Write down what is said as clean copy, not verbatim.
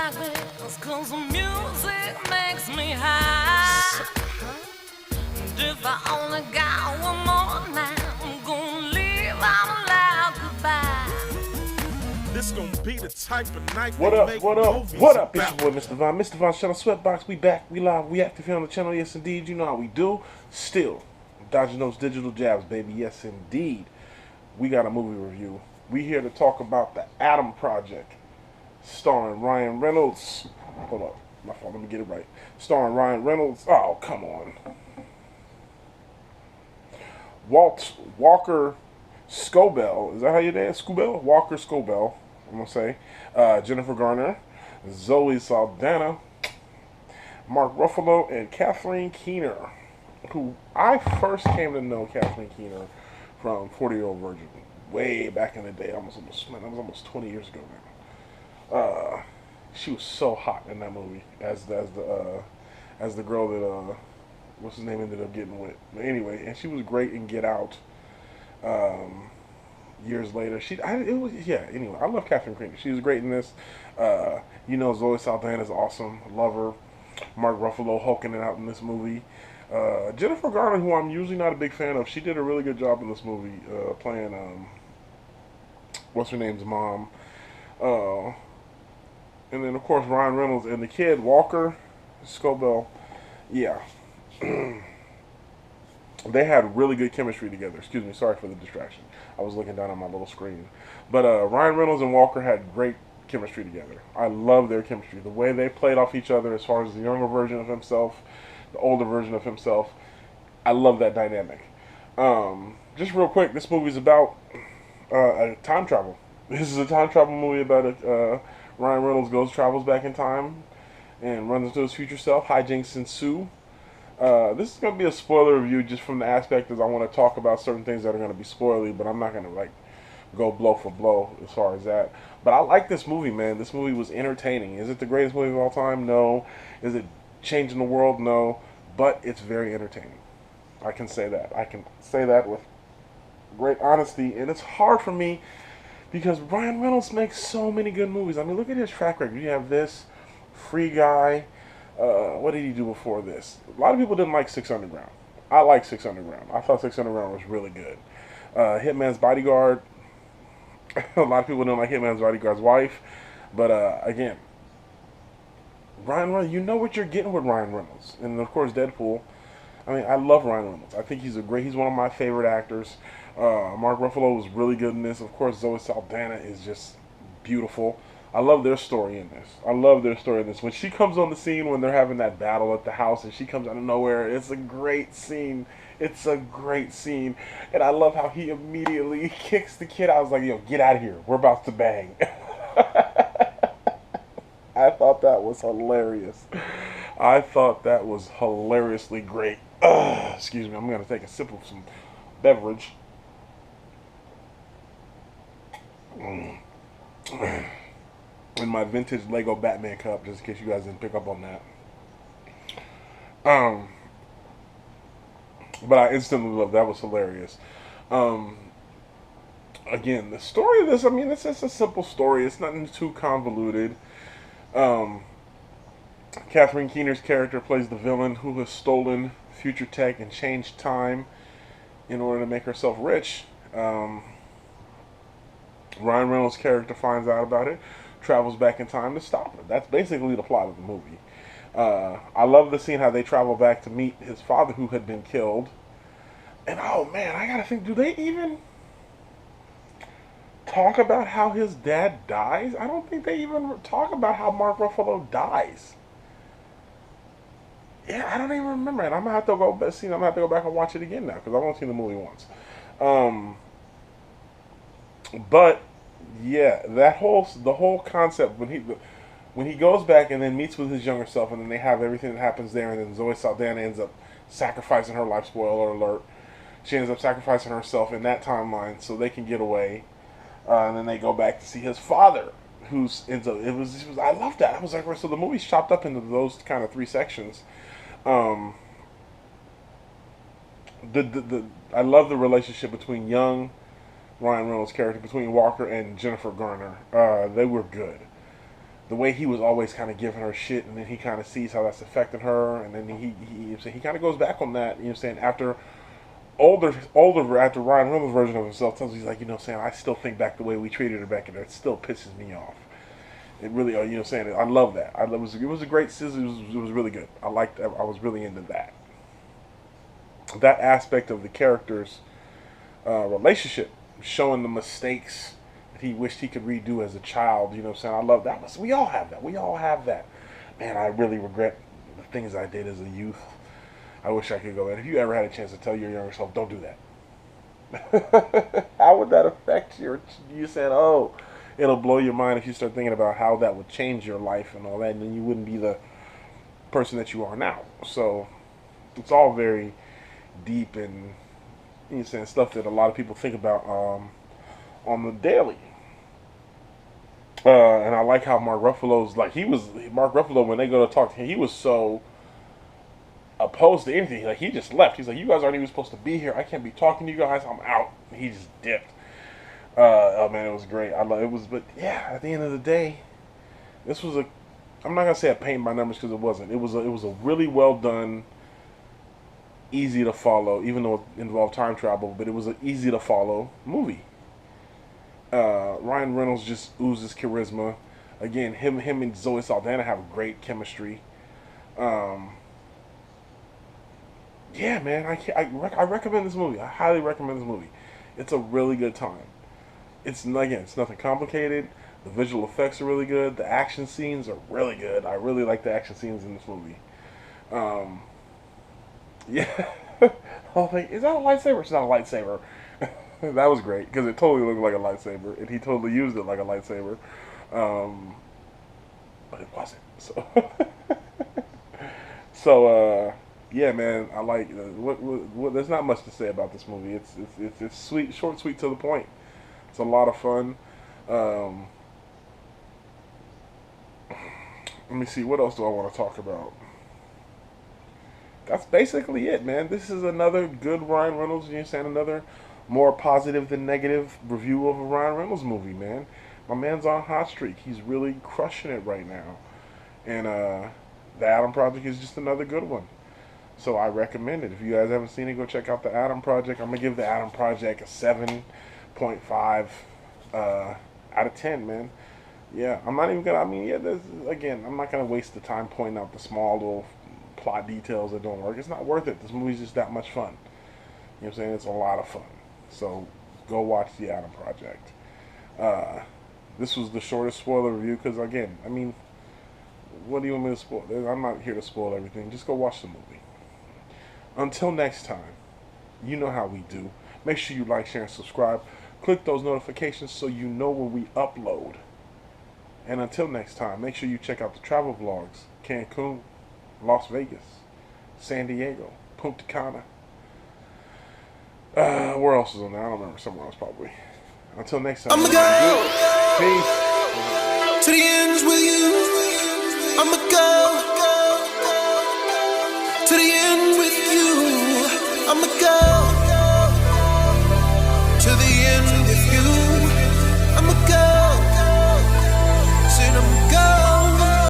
like this, 'cause the music makes me high. And if I only got one more night, I'm gonna leave out loud goodbye. This gonna be the type of night What they up, make what up, movies what up? It's about. your boy, Mr. Von. Mr. Von Channel Sweatbox. We back, we live, we active here on the channel. Yes, indeed. You know how we do. Still, dodging those digital jabs, baby. Yes, indeed. We got a movie review. We here to talk about The Adam Project, starring Ryan Reynolds. Hold up, my fault. Let me get it right. Starring Ryan Reynolds. Oh, come on. Walker Scobell. Is that how you name it? Scobell? Walker Scobell. I'm gonna say. Jennifer Garner, Zoe Saldana, Mark Ruffalo, and Kathleen Keener, who I first came to know Kathleen Keener from 40-Year-Old Virgin, way back in the day. That was almost 20 years ago now. She was so hot in that movie as the girl that what's his name ended up getting with. But anyway, and she was great in Get Out. Years later, Anyway, I love Catherine Keener. She was great in this. Zoe Saldana is awesome. Love her. Mark Ruffalo hulking it out in this movie. Jennifer Garner, who I'm usually not a big fan of, she did a really good job in this movie, playing what's her name's mom. And then of course Ryan Reynolds and the kid Walker Scobell. Yeah. They had really good chemistry together. Excuse me, sorry for the distraction. I was looking down on my little screen. But Ryan Reynolds and Walker had great chemistry together. I love their chemistry. The way they played off each other as far as the younger version of himself, the older version of himself. I love that dynamic. Just real quick, this movie's about time travel. This is a time travel movie about Ryan Reynolds travels back in time and runs into his future self. Hijinks ensue. This is going to be a spoiler review just from the aspect that I want to talk about certain things that are going to be spoilery, but I'm not going to go blow for blow as far as that. But I like this movie, man. This movie was entertaining. Is it the greatest movie of all time? No. Is it changing the world? No. But it's very entertaining. I can say that. I can say that with great honesty, and it's hard for me because Ryan Reynolds makes so many good movies. I mean, look at his track record. You have this, Free Guy. What did he do before this? A lot of people didn't like Six Underground. I like Six Underground. I thought Six Underground was really good. Hitman's Bodyguard. A lot of people didn't like Hitman's Bodyguard's wife. But again, Ryan Reynolds, you know what you're getting with Ryan Reynolds. And of course, Deadpool. I mean, I love Ryan Reynolds. I think he's one of my favorite actors. Mark Ruffalo was really good in this. Of course, Zoe Saldana is just beautiful. I love their story in this. When she comes on the scene when they're having that battle at the house and she comes out of nowhere, it's a great scene. And I love how he immediately kicks the kid out. I was like, yo, get out of here. We're about to bang. I thought that was hilarious. I thought that was hilariously great. Excuse me, I'm going to take a sip of some beverage. In my vintage Lego Batman cup, just in case you guys didn't pick up on that. But I instantly loved that. Was hilarious. Again, the story of this, I mean, it's just a simple story. It's nothing too convoluted. Kathleen Keener's character plays the villain who has stolen future tech and changed time in order to make herself rich. Ryan Reynolds' character finds out about it, travels back in time to stop her. That's basically the plot of the movie. I love the scene how they travel back to meet his father who had been killed. And oh man, I gotta think, do they even talk about how his dad dies? I don't think they even talk about how Mark Ruffalo dies. Yeah, I don't even remember it. I'm gonna have to go back and watch it again now because I've only seen the movie once. But yeah, the whole concept when he goes back and then meets with his younger self, and then they have everything that happens there, and then Zoe Saldana ends up sacrificing her life. Spoiler alert! She ends up sacrificing herself in that timeline so they can get away, and then they go back to see his father, who's ends up. I love that. I was like, so the movie's chopped up into those kind of three sections. I love the relationship between young Ryan Reynolds' character, between Walker and Jennifer Garner. They were good. the way he was always kind of giving her shit, and then he kind of sees how that's affecting her, and then he kind of goes back on that. You know what I'm saying? After after Ryan Reynolds' version of himself tells, he's like, you know what I'm saying, I still think back the way we treated her back, and it still pisses me off. It really, you know what I'm saying? I love that. It was a great season. It was really good. I was really into that. That aspect of the character's relationship, showing the mistakes that he wished he could redo as a child. You know what I'm saying? I love that. We all have that. We all have that. Man, I really regret the things I did as a youth. I wish I could go. And if you ever had a chance to tell your younger self, don't do that. How would that affect you saying, oh, it'll blow your mind if you start thinking about how that would change your life and all that, and then you wouldn't be the person that you are now. So it's all very deep and, you know, saying, stuff that a lot of people think about on the daily. And I like how Mark Ruffalo's Mark Ruffalo, when they go to talk to him, he was so opposed to anything. Like, he just left. He's like, you guys aren't even supposed to be here. I can't be talking to you guys. I'm out. And he just dipped. Oh man, it was great. I love it. But yeah, at the end of the day, this was I'm not gonna say a paint by numbers, because it wasn't. It was a really well done, easy to follow, even though it involved time travel. But it was an easy to follow movie. Ryan Reynolds just oozes charisma. Again, him and Zoe Saldana have great chemistry. Yeah, man, I recommend this movie. I highly recommend this movie. It's a really good time. It's nothing complicated. The visual effects are really good. The action scenes are really good. I really like the action scenes in this movie. Yeah. Oh, is that a lightsaber? It's not a lightsaber. That was great, because it totally looked like a lightsaber, and he totally used it like a lightsaber. But it wasn't. So, yeah, man, I like. There's not much to say about this movie. It's sweet, short, sweet, to the point. It's a lot of fun. Let me see. What else do I want to talk about? That's basically it, man. This is another good Ryan Reynolds. You know what I'm saying? Another more positive than negative review of a Ryan Reynolds movie, man. My man's on a hot streak. He's really crushing it right now. And the Adam Project is just another good one. So I recommend it. If you guys haven't seen it, go check out the Adam Project. I'm going to give the Adam Project a 7.5 out of 10, man. Yeah, I'm not even going to, I'm not going to waste the time pointing out the small little plot details that don't work. It's not worth it. This movie's just that much fun. You know what I'm saying? It's a lot of fun. So go watch the Adam Project. This was the shortest spoiler review because, again, what do you want me to spoil? I'm not here to spoil everything. Just go watch the movie. Until next time, you know how we do. Make sure you like, share, and subscribe. Click those notifications so you know when we upload. And until next time, make sure you check out the travel vlogs. Cancun, Las Vegas, San Diego, Punta Cana. Where else is on there? I don't remember. Somewhere else probably. Until next time. I'ma go. Peace. To the ends with you. I'ma go. To the end with you. I'ma go.